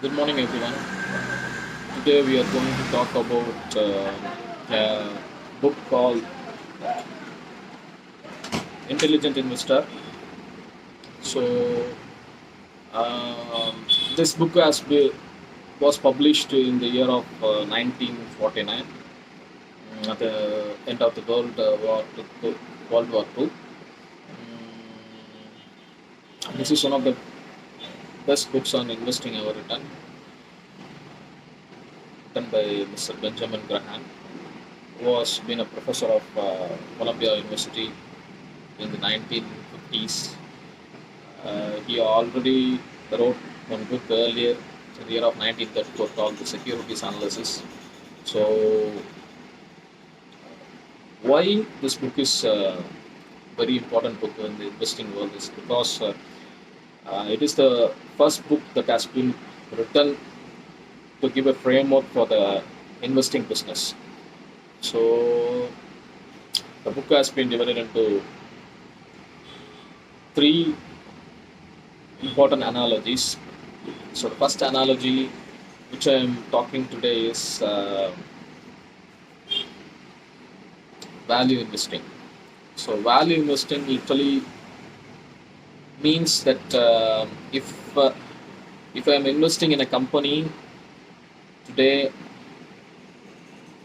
Good morning, everyone. Today we are going to talk about a book called Intelligent Investor. So, um, this book was published in the year of 1949, at the end of the World War II. This is one of the best books on investing ever written by Mr. Benjamin Graham, who has been a professor of Columbia University in the 1950s. He already wrote one book earlier in the year of 1934 called The Securities Analysis. So, why this book is a very important book in the investing world is because it is the first book that has been written to give a framework for the investing business. So, the book has been divided into three important analogies. So, the first analogy which I am talking today is value investing. So value investing literally means that if I am investing in a company today,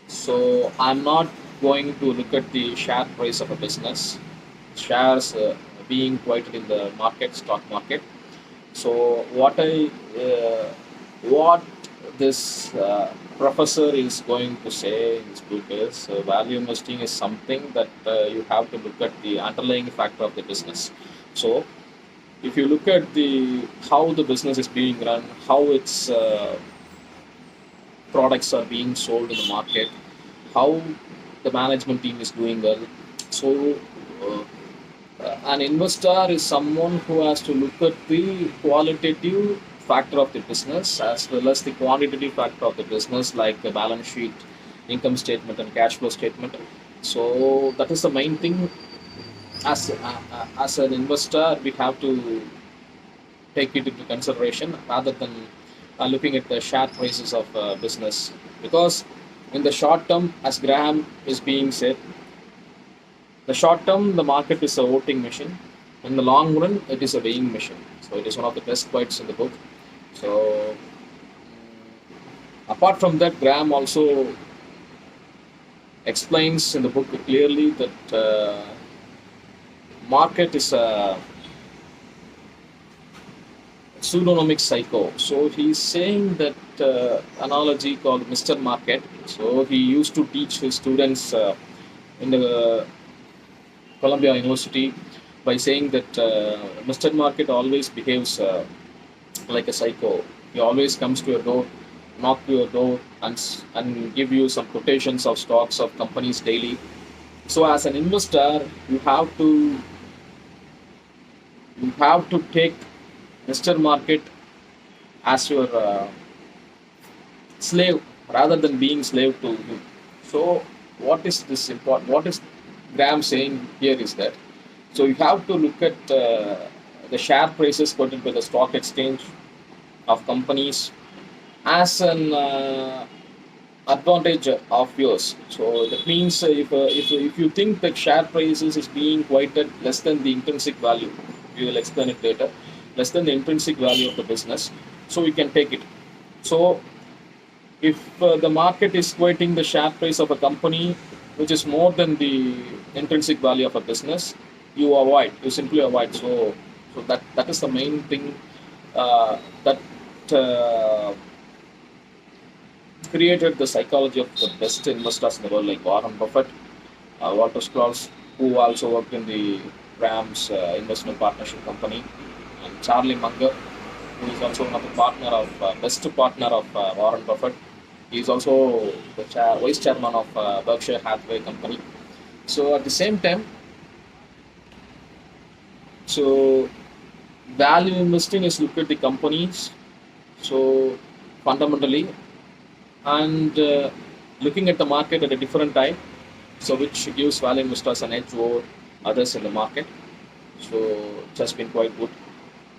so I'm not going to look at the share price of a business, shares being quoted in the stock market. So what this professor is going to say in this book is value investing is something that you have to look at the underlying factor of the business. So if you look at the how the business is being run, how its products are being sold in the market, how the management team is doing well. So an investor is someone who has to look at the qualitative factor of the business as well as the quantitative factor of the business, like the balance sheet, income statement, and cash flow statement. So that is the main thing. As an investor, we have to take it into consideration rather than looking at the share prices of business, because in the short term, as Graham is being said, the short term, the market is a voting machine. In the long run, it is a weighing machine. So it is one of the best quotes in the book. So apart from that, Graham also explains in the book clearly that market is a pseudonymic psycho. So he's saying that analogy called Mr. Market. So he used to teach his students in the Columbia University by saying that Mr. Market always behaves like a psycho. He always comes to your door, knock to your door, and give you some quotations of stocks of companies daily. So as an investor, you have to take Mr. Market as your slave rather than being slave to him. So what is this important? What is Graham saying here is that so you have to look at the share prices quoted by the stock exchange of companies as an advantage of yours. So that means if you think that share prices is being quoted less than the intrinsic value, we will explain it later, less than the intrinsic value of the business, so we can take it. So if the market is quoting the share price of a company which is more than the intrinsic value of a business, you simply avoid. So that is the main thing that uh, created the psychology of the best investors in the world, like Warren Buffett, Walter Schloss, who also worked in the Rams investment partnership company, and Charlie Munger, who is also one of the best partner of Warren Buffett. He is also the vice chairman of Berkshire Hathaway company. So at the same time, so value investing is look at the companies. So fundamentally, and looking at the market at a different time, so which gives value investors an edge over others in the market. So it has been quite good.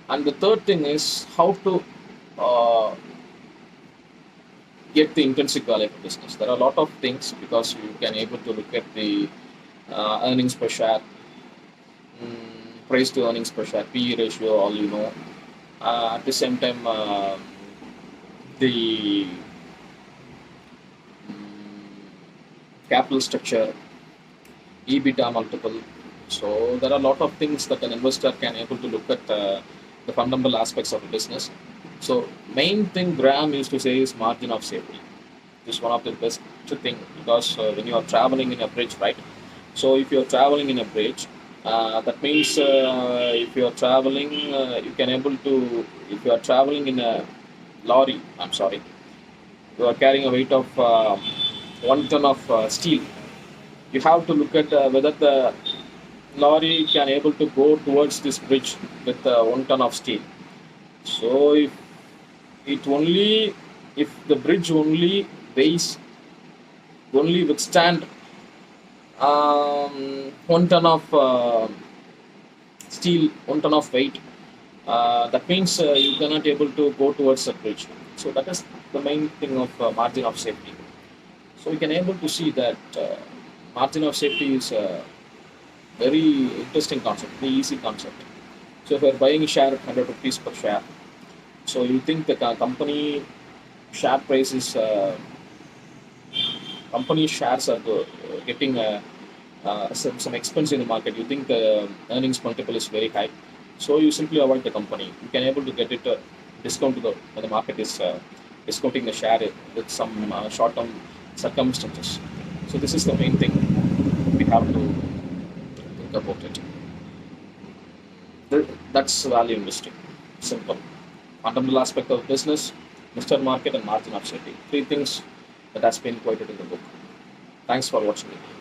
And the third thing is how to uh, get the intrinsic value of the business. There are a lot of things because you can able to look at the earnings per share, price to earnings per share, PE ratio, all you know. At the same time, the capital structure, EBITDA multiple. So there are a lot of things that an investor can able to look at the fundamental aspects of the business. So main thing Graham used to say is margin of safety. This is one of the best thing because when you are traveling in a bridge, right? So if you are traveling in a bridge, that means if you are traveling, you can able to. If you are traveling in a lorry, I'm sorry, you are carrying a weight of 1 ton of steel. You have to look at whether the lorry can able to go towards this bridge with 1 ton of steel. So it only if the bridge only weighs only withstand 1 ton of steel, 1 ton of weight. That means you cannot able to go towards the bridge. So that is the main thing of margin of safety. So we can able to see that margin of safety is a very interesting concept, very easy concept. So if you're buying a share at 100 rupees per share, so you think the company share price is company shares are getting some expense in the market. You think the earnings multiple is very high, so you simply avoid the company. You can able to get it discount to the when the market is discounting the share with some short-term circumstances. So this is the main thing we have to think about it. That's value investing. Simple. Fundamental aspect of business, Mr. Market, and margin of safety. Three things that has been quoted in the book. Thanks for watching it.